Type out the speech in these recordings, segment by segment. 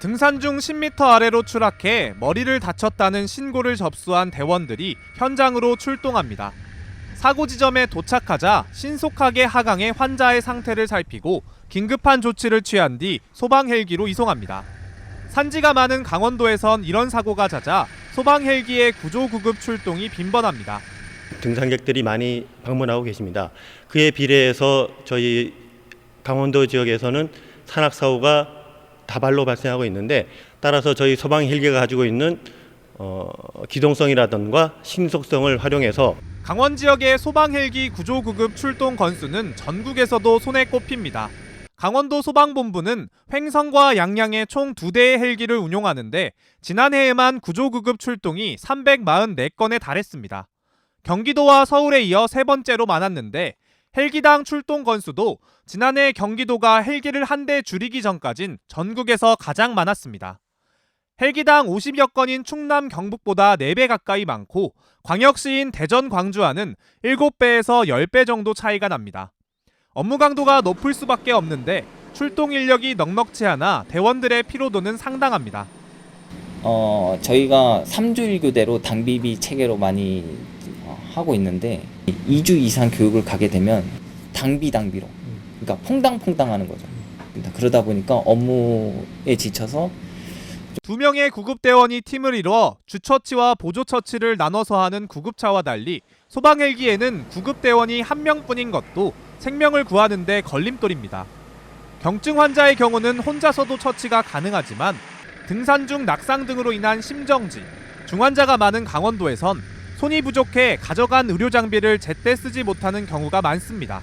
등산 중 10m 아래로 추락해 머리를 다쳤다는 신고를 접수한 대원들이 현장으로 출동합니다. 사고 지점에 도착하자 신속하게 하강해 환자의 상태를 살피고 긴급한 조치를 취한 뒤 소방 헬기로 이송합니다. 산지가 많은 강원도에선 이런 사고가 잦아 소방 헬기의 구조 구급 출동이 빈번합니다. 등산객들이 많이 방문하고 계십니다. 그에 비례해서 저희 강원도 지역에서는 산악 사고가 다발로 발생하고 있는데, 따라서 저희 소방 헬기가 가지고 있는 기동성이라든가 신속성을 활용해서 강원 지역의 소방 헬기 구조 구급 출동 건수는 전국에서도 손에 꼽힙니다. 강원도 소방본부는 횡성과 양양에 총 2대의 헬기를 운용하는데 지난해에만 구조 구급 출동이 344건에 달했습니다. 경기도와 서울에 이어 세 번째로 많았는데 헬기당 출동 건수도 지난해 경기도가 헬기를 한 대 줄이기 전까진 전국에서 가장 많았습니다. 헬기당 50여 건인 충남 경북보다 4배 가까이 많고 광역시인 대전 광주와는 7배에서 10배 정도 차이가 납니다. 업무 강도가 높을 수밖에 없는데 출동 인력이 넉넉치 않아 대원들의 피로도는 상당합니다. 저희가 3주 1교대로 당비비 체계로 많이 하고 있는데 2주 이상 교육을 가게 되면 당비로 그러니까 퐁당퐁당 하는 거죠. 그러다 보니까 업무에 지쳐서 2명의 구급대원이 팀을 이루어 주처치와 보조처치를 나눠서 하는 구급차와 달리 소방 헬기에는 구급대원이 1명뿐인 것도 생명을 구하는 데 걸림돌입니다. 경증 환자의 경우는 혼자서도 처치가 가능하지만 등산 중 낙상 등으로 인한 심정지, 중환자가 많은 강원도에선 손이 부족해 가져간 의료 장비를 제때 쓰지 못하는 경우가 많습니다.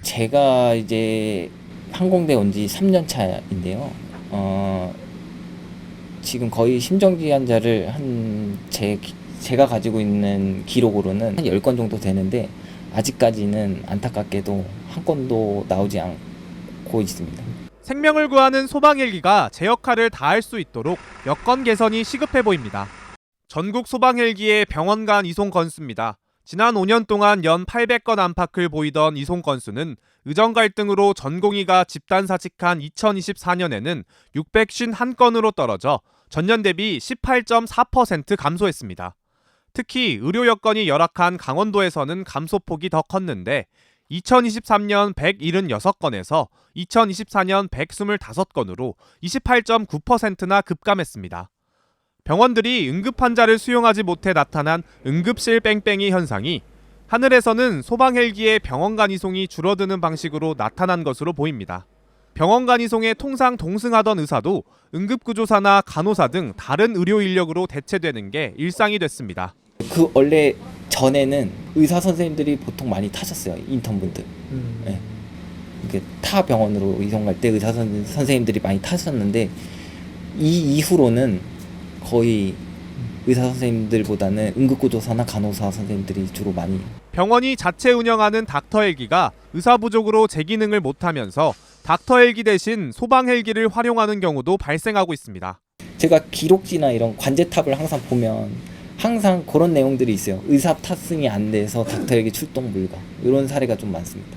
제가 이제 항공대 온 지 3년 차인데요. 지금 거의 심정지 환자를 제가 가지고 있는 기록으로는 한 10건 정도 되는데 아직까지는 안타깝게도 한 건도 나오지 않고 있습니다. 생명을 구하는 소방 헬기가 제 역할을 다할 수 있도록 여건 개선이 시급해 보입니다. 전국 소방 헬기의 병원 간 이송 건수입니다. 지난 5년 동안 연 800건 안팎을 보이던 이송 건수는 의정 갈등으로 전공의가 집단 사직한 2024년에는 651건으로 떨어져 전년 대비 18.4% 감소했습니다. 특히 의료 여건이 열악한 강원도에서는 감소폭이 더 컸는데 2023년 176건에서 2024년 125건으로 28.9%나 급감했습니다. 병원들이 응급 환자를 수용하지 못해 나타난 응급실 뺑뺑이 현상이 하늘에서는 소방 헬기의 병원 간 이송이 줄어드는 방식으로 나타난 것으로 보입니다. 병원 간 이송에 통상 동승하던 의사도 응급구조사나 간호사 등 다른 의료 인력으로 대체되는 게 일상이 됐습니다. 원래 전에는 의사 선생님들이 보통 많이 타셨어요. 인턴분들. 네. 타 병원으로 이송할 때 의사 선생님들이 많이 타셨는데 이 이후로는 거의 의사 선생님들보다는 응급구조사나 간호사 선생님들이 주로 많이. 병원이 자체 운영하는 닥터 헬기가 의사 부족으로 제 기능을 못하면서 닥터 헬기 대신 소방 헬기를 활용하는 경우도 발생하고 있습니다. 제가 기록지나 이런 관제탑을 항상 보면 항상 그런 내용들이 있어요. 의사 탑승이 안 돼서 닥터 헬기 출동 불가, 이런 사례가 좀 많습니다.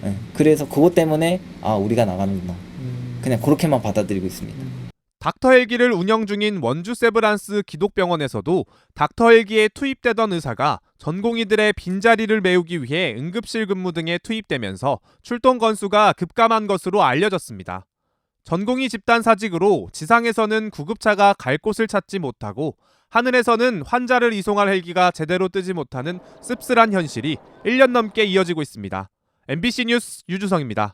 네. 그래서 그것 때문에 우리가 나가는구나, 그냥 그렇게만 받아들이고 있습니다. 닥터 헬기를 운영 중인 원주 세브란스 기독병원에서도 닥터 헬기에 투입되던 의사가 전공의들의 빈자리를 메우기 위해 응급실 근무 등에 투입되면서 출동 건수가 급감한 것으로 알려졌습니다. 전공의 집단 사직으로 지상에서는 구급차가 갈 곳을 찾지 못하고 하늘에서는 환자를 이송할 헬기가 제대로 뜨지 못하는 씁쓸한 현실이 1년 넘게 이어지고 있습니다. MBC 뉴스 유주성입니다.